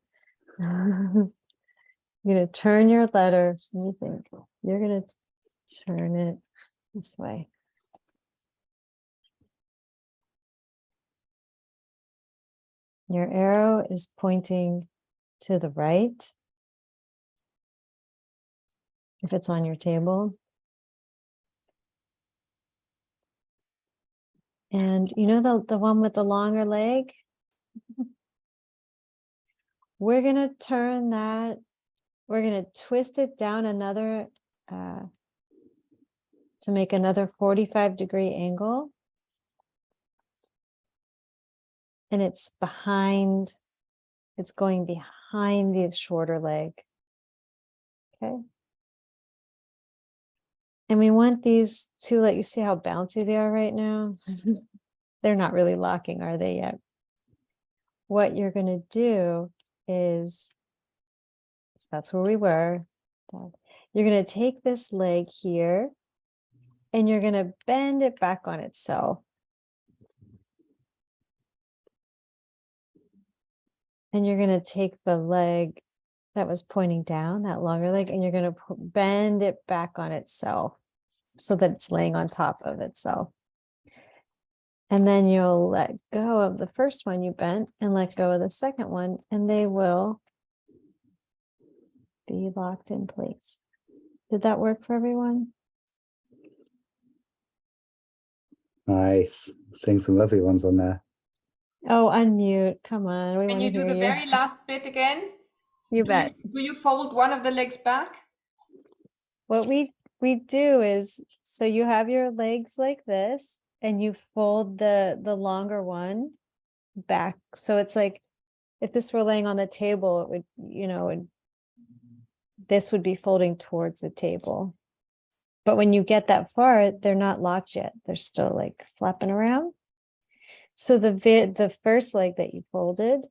You're going to turn your letter. What do you think? You're going to turn it this way. Your arrow is pointing to the right. If it's on your table. And you know the one with the longer leg? We're going to turn that, we're going to twist it down another, to make another 45-degree angle. And it's behind, it's going behind the shorter leg. Okay. And we want these to let you see how bouncy they are right now. They're not really locking, are they yet? What you're going to do is, so that's where we were. You're going to take this leg here and you're going to bend it back on itself. And you're going to take the leg that was pointing down, that longer leg, and you're going to bend it back on itself so that it's laying on top of itself. And then you'll let go of the first one you bent and let go of the second one, and they will be locked in place. Did that work for everyone? Nice. Seeing some lovely ones on there. Oh, unmute. Come on. We Can want you to do hear the you. very last bit again? You bet. Do you fold one of the legs back? What we do is, so you have your legs like this, and you fold the longer one back. So it's like, if this were laying on the table, it would, you know, this would be folding towards the table. But when you get that far, they're not locked yet. They're still like flapping around. So the first leg that you folded,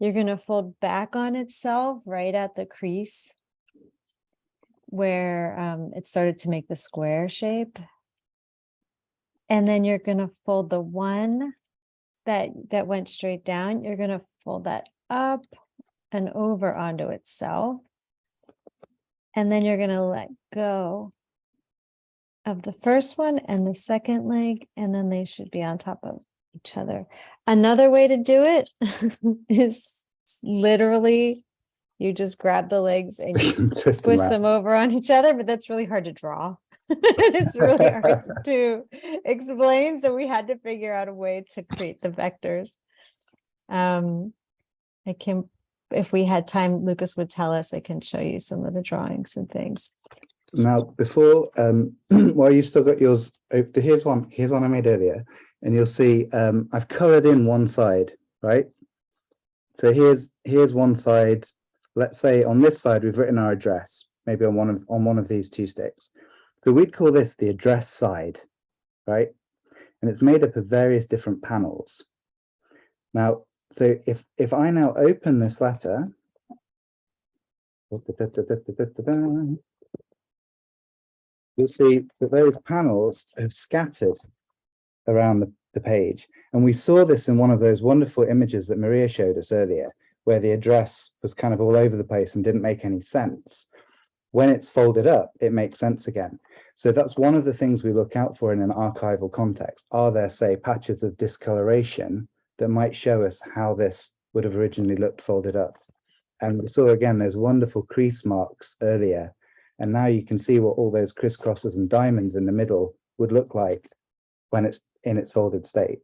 you're going to fold back on itself right at the crease where it started to make the square shape. And then you're going to fold the one that went straight down. You're going to fold that up and over onto itself. And then you're going to let go of the first one and the second leg, and then they should be on top of each other. Another way to do it is literally you just grab the legs and you twist them over on each other, but that's really hard to draw. It's really hard to explain, so we had to figure out a way to create the vectors. I can, if we had time, Lucas would tell us. I can show you some of the drawings and things. Now, before, while you've still got yours, here's one I made earlier, and you'll see I've colored in one side, right? So here's one side. Let's say on this side we've written our address, maybe on one of these two sticks. So we'd call this the address side, right? And it's made up of various different panels. Now, so if I now open this letter, you'll see that those panels have scattered around the page. And we saw this in one of those wonderful images that Maria showed us earlier, where the address was kind of all over the place and didn't make any sense. When it's folded up, it makes sense again. So that's one of the things we look out for in an archival context. Are there, say, patches of discoloration that might show us how this would have originally looked folded up? And we saw again those wonderful crease marks earlier. And now you can see what all those crisscrosses and diamonds in the middle would look like when it's in its folded state.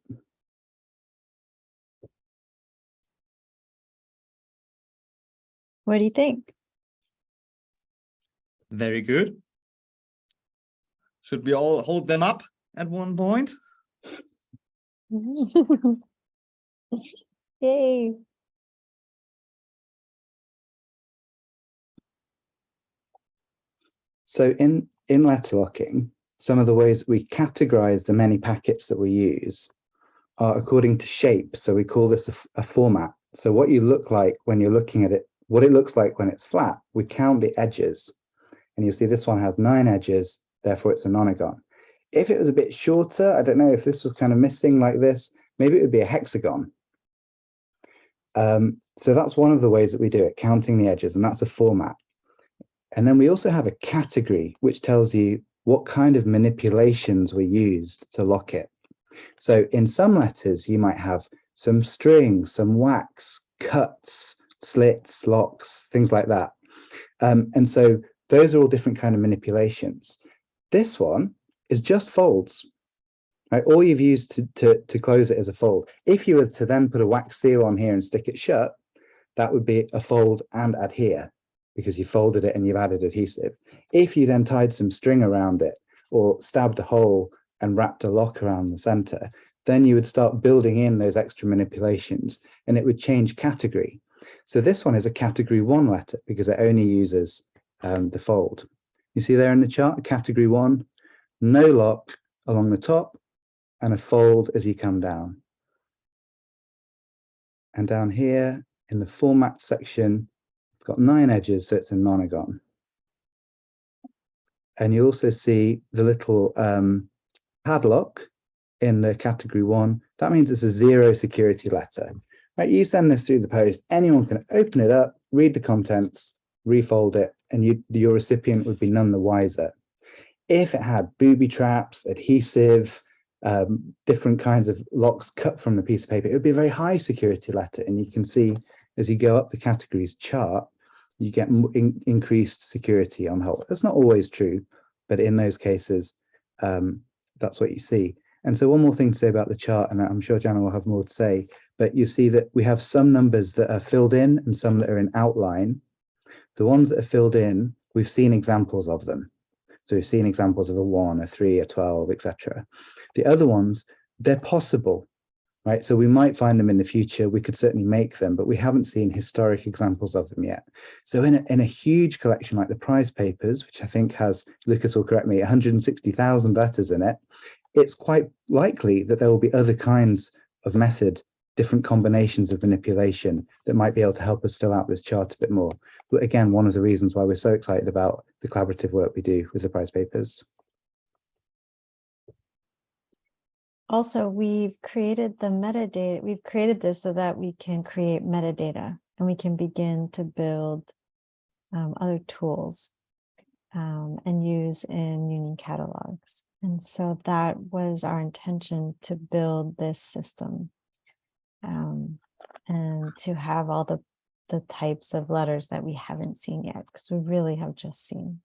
What do you think? Very good. Should we all hold them up at one point? Yay. So in letterlocking, some of the ways we categorize the many packets that we use are according to shape. So we call this a format. So what you look like when you're looking at it, what it looks like when it's flat, we count the edges. And you see this one has 9 edges, therefore it's a nonagon. If it was a bit shorter, I don't know if this was kind of missing like this, maybe it would be a hexagon. So that's one of the ways that we do it, counting the edges, and that's a format. And then we also have a category, which tells you what kind of manipulations were used to lock it. So in some letters, you might have some string, some wax, cuts, slits, locks, things like that. And so those are all different kind of manipulations. This one is just folds, right? All you've used to close it is a fold. If you were to then put a wax seal on here and stick it shut, that would be a fold and adhere, because you folded it and you've added adhesive. If you then tied some string around it or stabbed a hole and wrapped a lock around the center, then you would start building in those extra manipulations and it would change category. So this one is a category 1 letter because it only uses the fold. You see there in the chart, category 1, no lock along the top and a fold as you come down. And down here in the format section, it's got 9 edges, so it's a nonagon. And you also see the little padlock in the category 1. That means it's a 0 security letter. Right, you send this through the post, anyone can open it up, read the contents, refold it, and your recipient would be none the wiser. If it had booby traps, adhesive, different kinds of locks cut from the piece of paper, it would be a very high security letter. And you can see as you go up the categories chart, you get increased security on hold. That's not always true, but in those cases, that's what you see. And so one more thing to say about the chart, and I'm sure Jana will have more to say, but you see that we have some numbers that are filled in and some that are in outline. The ones that are filled in, we've seen examples of them. So we've seen examples of a 1, a 3, a 12, etc. The other ones, they're possible, right? So we might find them in the future. We could certainly make them, but we haven't seen historic examples of them yet. So in a huge collection like the prize papers, which I think has, Lucas will correct me, 160,000 letters in it, it's quite likely that there will be other kinds of method, different combinations of manipulation that might be able to help us fill out this chart a bit more. But again, one of the reasons why we're so excited about the collaborative work we do with the prize papers. Also, we've created the metadata. We've created this so that we can create metadata and we can begin to build other tools and use in union catalogs. And so that was our intention, to build this system and to have all the types of letters that we haven't seen yet, because we really have just seen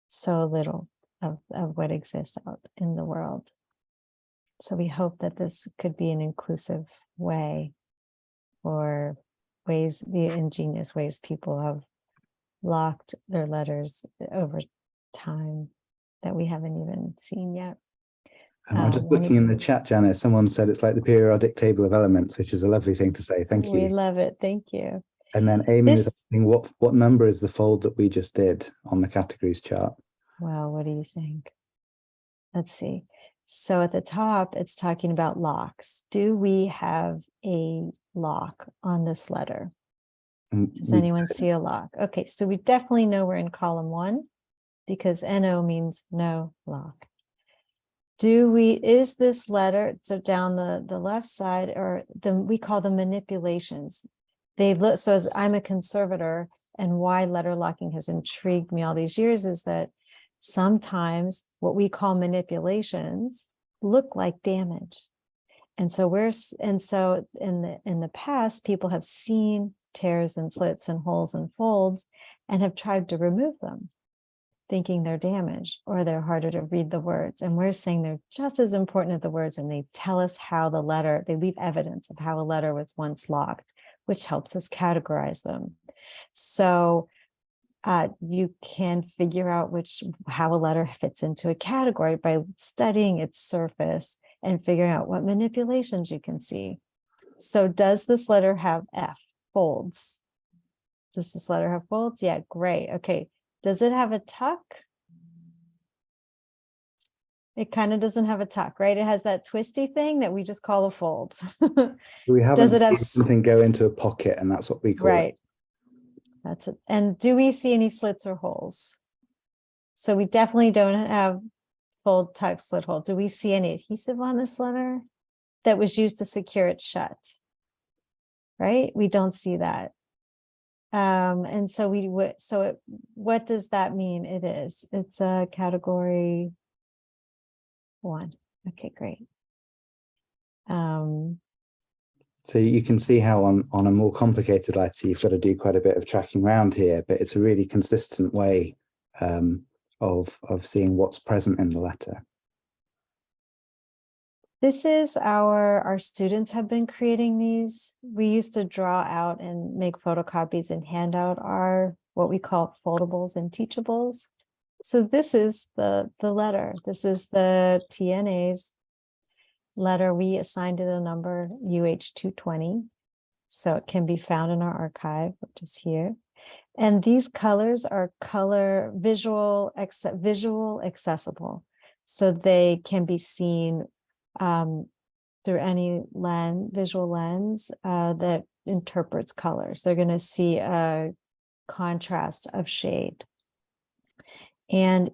so little of what exists out in the world. So we hope that this could be an inclusive way, or ways, the ingenious ways people have locked their letters over time that we haven't even seen yet. I'm just looking in the chat, Jana. Someone said it's like the periodic table of elements, which is a lovely thing to say. Thank you. We love it. Thank you. And then Amy is asking, what number is the fold that we just did on the categories chart? Well, what do you think? Let's see. So at the top, it's talking about locks. Do we have a lock on this letter? Does anyone see a lock? Okay, so we definitely know we're in column 1 because NO means no lock. Is this letter, so down the left side, or we call them manipulations. They look, so as I'm a conservator, and why letter locking has intrigued me all these years is that sometimes what we call manipulations look like damage. And so in the past, people have seen tears and slits and holes and folds and have tried to remove them, thinking they're damaged or they're harder to read the words. And we're saying they're just as important as the words, and they tell us how the letter, they leave evidence of how a letter was once locked, which helps us categorize them. So you can figure out how a letter fits into a category by studying its surface and figuring out what manipulations you can see. So does this letter have F, folds? Does this letter have folds? Yeah, great. Okay. Does it have a tuck? It kind of doesn't have a tuck, right? It has that twisty thing that we just call a fold. We haven't seen something go into a pocket, and that's what we call it. That's it. And do we see any slits or holes? So we definitely don't have fold, tuck, slit, hole. Do we see any adhesive on this letter that was used to secure it shut? Right? We don't see that. And so what does that mean? It's a category 1. Okay, great. So you can see how on a more complicated letter, you've got to do quite a bit of tracking around here, but it's a really consistent way of seeing what's present in the letter. This is our students have been creating these. We used to draw out and make photocopies and hand out our, what we call foldables and teachables. So this is the letter. This is the TNA's letter. We assigned it a number UH220. So it can be found in our archive, which is here. And these colors are visual accessible. So they can be seen through any visual lens that interprets colors. They're going to see a contrast of shade. And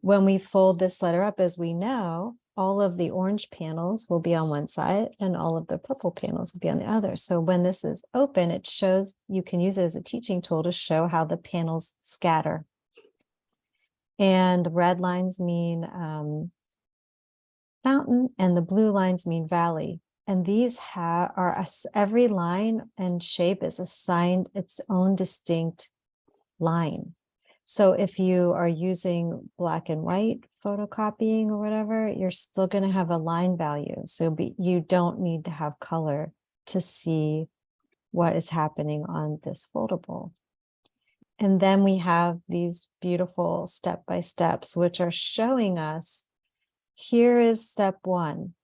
when we fold this letter up, as we know, all of the orange panels will be on one side and all of the purple panels will be on the other. So when this is open, it shows, you can use it as a teaching tool to show how the panels scatter. And red lines mean mountain and the blue lines mean valley. And these every line and shape is assigned its own distinct line. So if you are using black and white photocopying or whatever, you're still going to have a line value. So you don't need to have color to see what is happening on this foldable. And then we have these beautiful step-by-steps, which are showing us, here is step one.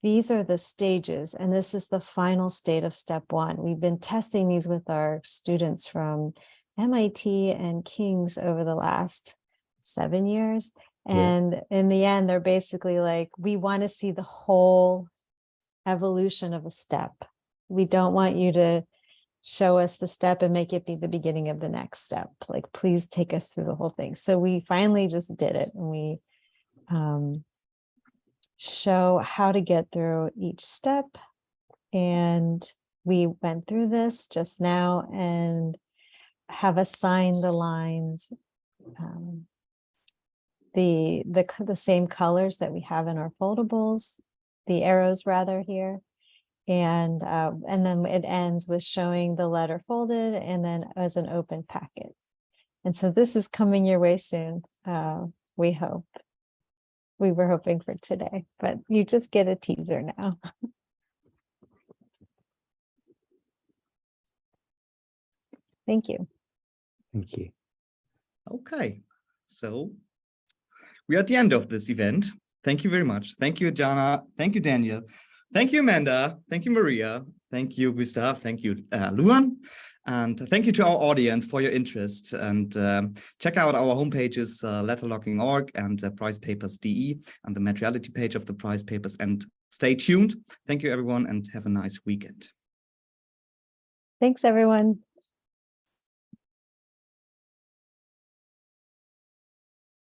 These are the stages, and this is the final state of step one. We've been testing these with our students from MIT and King's over the last 7 years. And in the end, they're basically like, we want to see the whole evolution of a step. We don't want you to show us the step and make it be the beginning of the next step. Like, please take us through the whole thing. So we finally just did it. And we show how to get through each step. And we went through this just now and have assigned the lines, the same colors that we have in our foldables, the arrows rather here. And then it ends with showing the letter folded and then as an open packet. And so this is coming your way soon. We hope. We were hoping for today, but you just get a teaser now. Thank you. Thank you. Okay, so we are at the end of this event. Thank you very much. Thank you, Jana. Thank you, Daniel. Thank you, Amanda. Thank you, Maria. Thank you, Gustav. Thank you, Luan. And thank you to our audience for your interest. And check out our homepages, letterlocking.org and prizepapers.de and the materiality page of the prize papers. And stay tuned. Thank you, everyone, and have a nice weekend. Thanks, everyone.